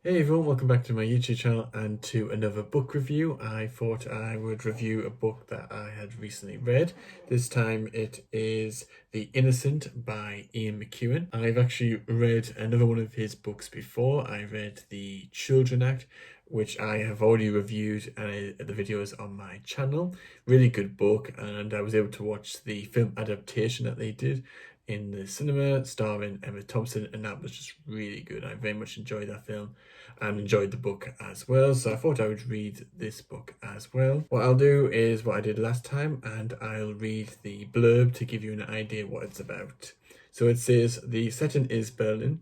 Hey everyone, welcome back to my YouTube channel and to another book review. I thought I would review a book that I had recently read. This time it is The Innocent by Ian McEwan. I've actually read another one of his books before. I read The Children Act, which I have already reviewed, and the video is on my channel. Really good book, and I was able to watch the film adaptation that they did in the cinema starring Emma Thompson, and that was just really good. I very much enjoyed that film and enjoyed the book as well, so I thought I would read this book as well. What I'll do is what I did last time, and I'll read the blurb to give you an idea what it's about. So it says, the setting is Berlin.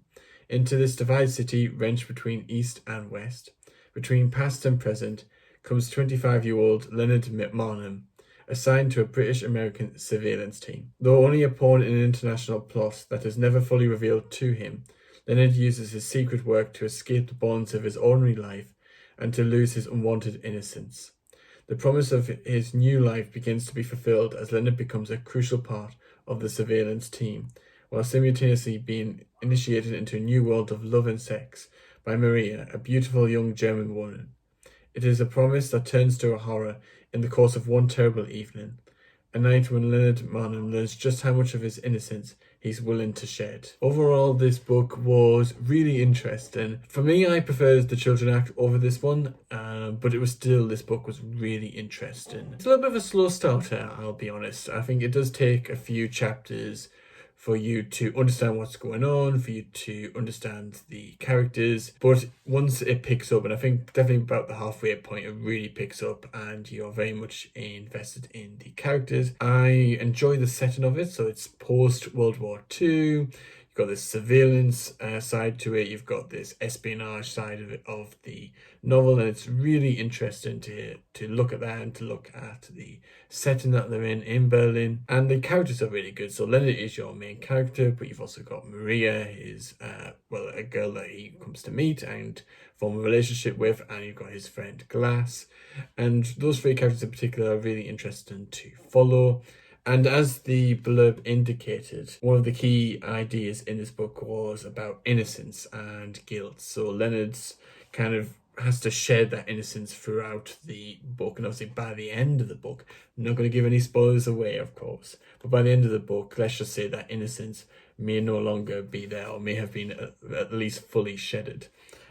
Into this divided city wrenched between east and west, between past and present, comes 25-year-old Leonard McMahon, assigned to a British-American surveillance team. Though only a pawn in an international plot that is never fully revealed to him, Leonard uses his secret work to escape the bonds of his ordinary life and to lose his unwanted innocence. The promise of his new life begins to be fulfilled as Leonard becomes a crucial part of the surveillance team, while simultaneously being initiated into a new world of love and sex by Maria, a beautiful young German woman. It is a promise that turns to a horror in the course of one terrible evening, a night when Leonard Marnham learns just how much of his innocence he's willing to shed. Overall, this book was really interesting. For me, I preferred The Children Act over this one, but this book was really interesting. It's a little bit of a slow starter, I'll be honest. I think it does take a few chapters for you to understand what's going on, for you to understand the characters. But once it picks up, and I think definitely about the halfway point, it really picks up and you're very much invested in the characters. I enjoy the setting of it. So it's post World War II. You've got this surveillance side to it. You've got this espionage side of it, of the novel, and it's really interesting to look at that and to look at the setting that they're in Berlin. And the characters are really good. So Leonard is your main character, but you've also got Maria, his a girl that he comes to meet and form a relationship with, and you've got his friend Glass. And those three characters in particular are really interesting to follow. And as the blurb indicated, one of the key ideas in this book was about innocence and guilt. So Leonard's kind of has to shed that innocence throughout the book. And obviously by the end of the book, I'm not going to give any spoilers away, of course, but by the end of the book, let's just say that innocence may no longer be there, or may have been at least fully shedded.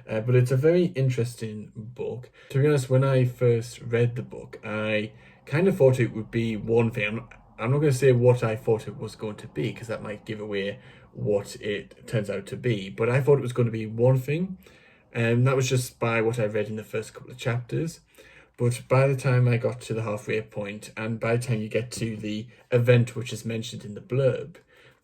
But it's a very interesting book. To be honest, when I first read the book, I kind of thought it would be one thing. I'm not going to say what I thought it was going to be, because that might give away what it turns out to be. But I thought it was going to be one thing, and that was just by what I read in the first couple of chapters. But by the time I got to the halfway point, and by the time you get to the event which is mentioned in the blurb,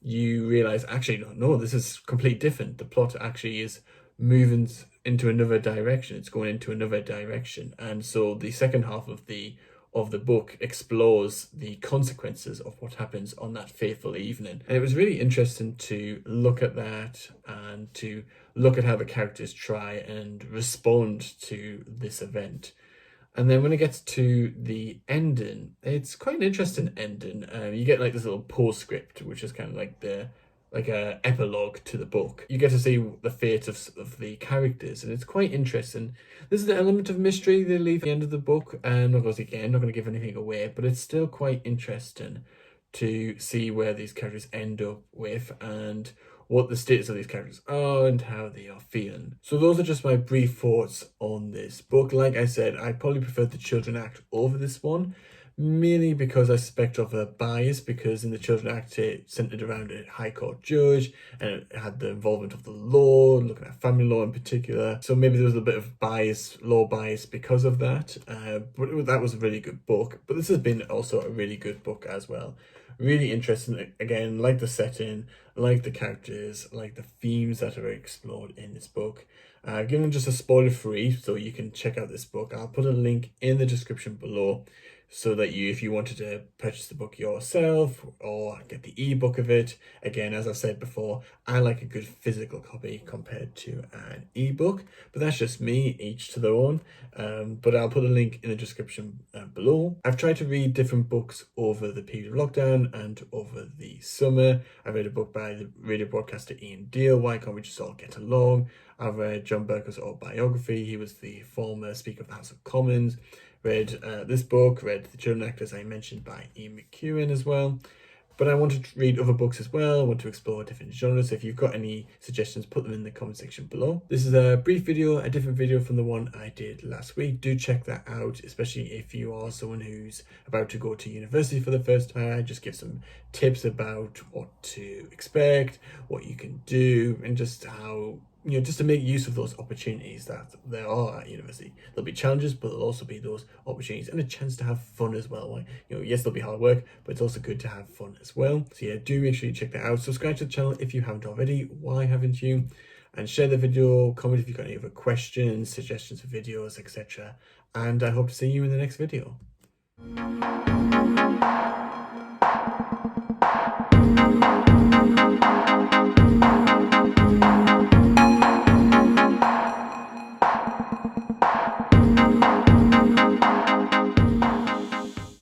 you realize, actually, no, this is completely different. The plot actually is moving into another direction. It's going into another direction. And so the second half of the book explores the consequences of what happens on that fateful evening. And it was really interesting to look at that and to look at how the characters try and respond to this event. And then when it gets to the ending, it's quite an interesting ending. You get like this little postscript, which is kind of like a epilogue to the book. You get to see the fate of the characters, and it's quite interesting. There's an element of mystery they leave at the end of the book, and not going to give anything away, but it's still quite interesting to see where these characters end up with and what the status of these characters are and how they are feeling. So those are just my brief thoughts on this book. Like I said, I probably preferred The Children Act over this one, mainly because I suspect of a bias, because in the Children Act it centered around a High Court judge and it had the involvement of the law, looking at family law in particular. So maybe there was a bit of bias, law bias because of that. But that was a really good book. But this has been also a really good book as well. Really interesting. Again, like the setting, like the characters, like the themes that are explored in this book. Given just a spoiler free, so you can check out this book. I'll put a link in the description below so that if you wanted to purchase the book yourself or get the ebook of it, again, as I've said before, I like a good physical copy compared to an ebook, but that's just me, each to their own. But I'll put a link in the description below. I've tried to read different books over the period of lockdown and over the summer. I read a book by the radio broadcaster Ian Deal, Why Can't We Just All Get Along? I've read John Berco's autobiography. He was the former Speaker of the House of Commons. Read this book, read The Children Actors I mentioned by Ian McEwan as well. But I want to read other books as well. I want to explore different genres. So if you've got any suggestions, put them in the comment section below. This is a brief video, a different video from the one I did last week. Do check that out, especially if you are someone who's about to go to university for the first time. I just give some tips about what to expect, what you can do, and just how, just to make use of those opportunities that there are at university. There'll be challenges, but there'll also be those opportunities and a chance to have fun as well. Like, yes, there'll be hard work, but it's also good to have fun as well. So yeah, do make sure you check that out. Subscribe to the channel if you haven't already. Why haven't you? And share the video, comment if you've got any other questions, suggestions for videos, etc. And I hope to see you in the next video.